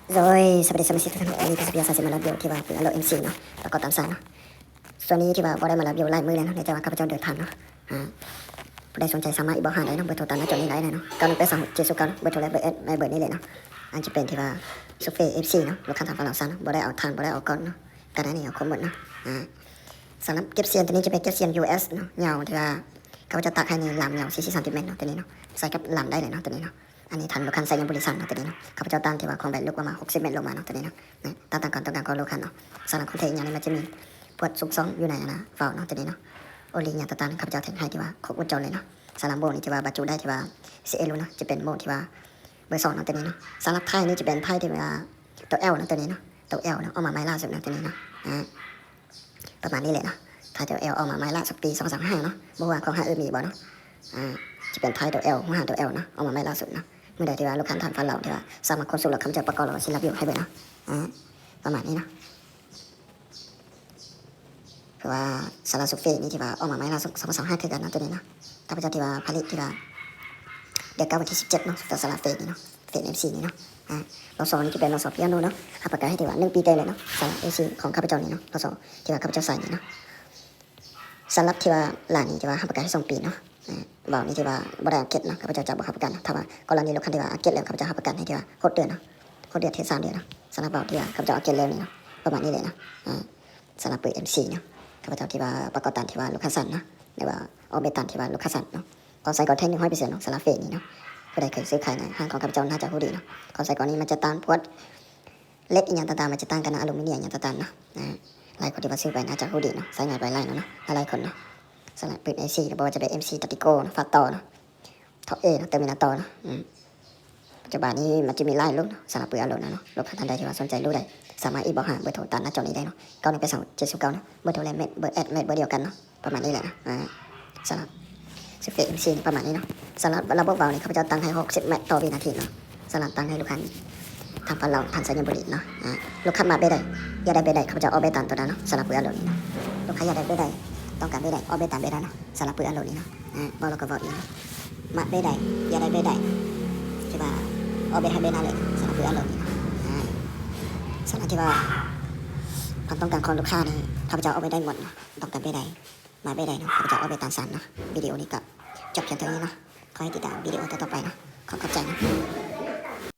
Rồi, seperti semestinya kan ini biasa sih malah bioที่ว่าเป็นอารมณ์ MC เนาะแล้วก็ตามสายเนาะส่วนนี้ที่ว่าบ่ได้มารับอยู่ลายมือเลยเนาะในใจว่าข้าพเจ้าเดินทางเนาะผู้ใดสนใจสามารถอีกบ่หาได้เนาะเบอร์โทรตามหน้าจอนี้ได้เลยเนาะ9182 709เบอร์โทรและเบอร์เอสในเบอร์นี้เลยเนาะอันจะเป็นที่ว่าซูเฟ่ FC เนาะลูกค้าทางฝั่งลาวซะเนาะบ่ได้เอาทานบ่ได้เอาก้อนเนาะกันนั้นนี่เอาคมหมดเนาะสำหรับเก็บเสียงตัวนี้จะเป็นเก็บเสียง US เนาะยาวที่ว่าเขาจะตักให้ในลำยาว40 30 เมตรเนาะตัวนี้เนาะใส่กับลำได้เลยเนาะตัวนี้เนาะอันนี้ทันลูกค้าใส่ยังบริษัทเนาะตัวนี้เนาะข้าพเจ้าตั้งที่ว่าของแบตลึกประมาณ60 เมตรลงมาเนาะตัวนี้เนาะตั้งก่อนต้องการของลูกค้าเนาะสำหรับคนเทอย่างนี้มันจะมีปวดซุกซองอยู่ในนะเฝ้าเนาะตัวนี้เนาะโอลิงอย่างต่างๆข้าพเจ้าเทคให้ที่ว่าครบวงจรเลยเนาะสำหรับโบนี่ที่ว่าบรรจุได้ที่ว่าCLเนาะจะเป็นโบที่ว่าเบอร์ 2เนาะตัวนี้เนาะสำหรับไพ่นี่จะเป็นไพ่ที่ว่าตัว L เนาะตัวนี้เนาะตัว L เนาะเอามาไม้ล่าสุดเนาะตัวนี้เนาะประมาณนี้เลยเนาะถ้าตัว L เอามาไม้ล่าสักปี235เนาะบ่ว่าของหาอื่นมีบ่เนาะจะเป็นไพ่ตัว L หัวหาตัว L เนาะเอามาไม้ล่าสุดเนาะเมื่อใดที่ว่าลูกค้าทานฟันเราที่ว่าสามารถคนสุดหลักคำจะประกอบเราสิรับอยู่ให้เบอร์เนาะประมาณนี้เนาะเพราะว่าสารสุเฟนี่ที่ว่าออกมาไม้ล่าสุด225คือกันเนาะตัวนี้เนาะข้าพเจ้าที่ว่าผลิตที่ว่าเดือน9วันที่17เนาะตัวสารเฟนี่เนาะเฟน MC นี่เนาะเราสอนนี่จะเป็นเราสอนพิอาโนเนาะรับประกันให้ที่ว่า1 ปีเต็มเลยเนาะสาร MC ของข้าพเจ้านี่เนาะเราสอนที่ว่าข้าพเจ้าใส่นี่เนาะสำหรับที่ว่าหลานนี่ที่ว่ารับประกันให้2 ปีเนาะบอกนี่ที่ว่าบ่ได้อักเก็ตเนาะข้าพเจ้าจะบ่รับประกันถ้าว่ากรณีลูกค้าที่ว่าอักเก็ตแล้วข้าพเจ้ารับประกันให้ที่ว่า6 เดือนเนาะ6 เดือนถึง3 เดือนเนาะสำหรับบอกที่ว่าข้าพเจ้าอักเก็ตแล้วนี่เนาะประมาณนี้เลยเนาะสำหรับปืน MC เนาะข้าพเจ้าที่ว่าประกอบตันที่ว่าลูกค้าสั่นเนาะหรือว่าออกเบตันที่ว่าลูกค้าสั่นเนาะก่อนใส่ก่อนแท่ง100%เนาะสำหรับเฟสนี่เนาะผู้ใดเคยซื้อขายในห้างของข้าพเจ้าน่าจะรู้ดีเนาะก่อนใส่ก่อนนี้มันจะต้านพวกเล็กอีกอย่างต่างๆมันจะต้านกันนะอลูมิเนียมอย่างต่างๆเนาะหลายคนที่ว่าซื้อไปน่าจะรู้ดีเนาะใส่ง่ายไปไล่เนาะหลายคนเนาะสำหรับปืน AC หรือว่าจะเป็น MC ตัติโก้ฟาต่อเนาะท็อปเอเนาะเตอร์มินาโตเนาะปัจจุบันนี้มันจะมีไล่ลูกเนาะสำหรับปืนอารมณ์เนาะลูกค้าท่านใดที่ว่าสนใจรู้ได้สามารถอีบอกหาเบอร์โทรตามหน้าจอนี้ได้เนาะ9182 709เนาะเบอร์โทรและเบอร์แอดเบอร์เดียวกันเนาะประมาณนี้แหละนะสำหรับซูเฟ่ MC ประมาณนี้เนาะสำหรับระบบเบาเนี่ยข้าพเจ้าตั้งให้60 เมตรต่อวินาทีเนาะสำหรับตั้งให้ลูกค้าทำฟันเราทันสัญญาณบริเนาะลูกค้ามาเบได้อยากได้เบได้ข้าพเจ้าเอาเบตันตัวนั้นเนาะสำหรับปืนอารมณ์นี้เนาะลูกค้าอยากได้เบได้ต้องการเบได้เอาเบตันเบได้เนาะสำหรับปืนอารมณ์นี้เนาะบอกเราก็บอกอีกเนาะมาเบได้อยากได้เบได้ที่ว่าเอาเบให้เบนั่นเลยสำหรับปืนอารมณ์นี้เนาะสำหรับที่ว่าความต้องการของลูกค้านี่ข้าพเจ้าเอาไปได้หมดเนาะต้องการเบได้มาเบได้เนาะข้าพเจ้าเอาเบตันสันเนาะวิดีโอนี้ก็จบเพียงเท่านี้เนาะขอให้ติดตามวิดีโอต่อไปเนาะขอบใจนะ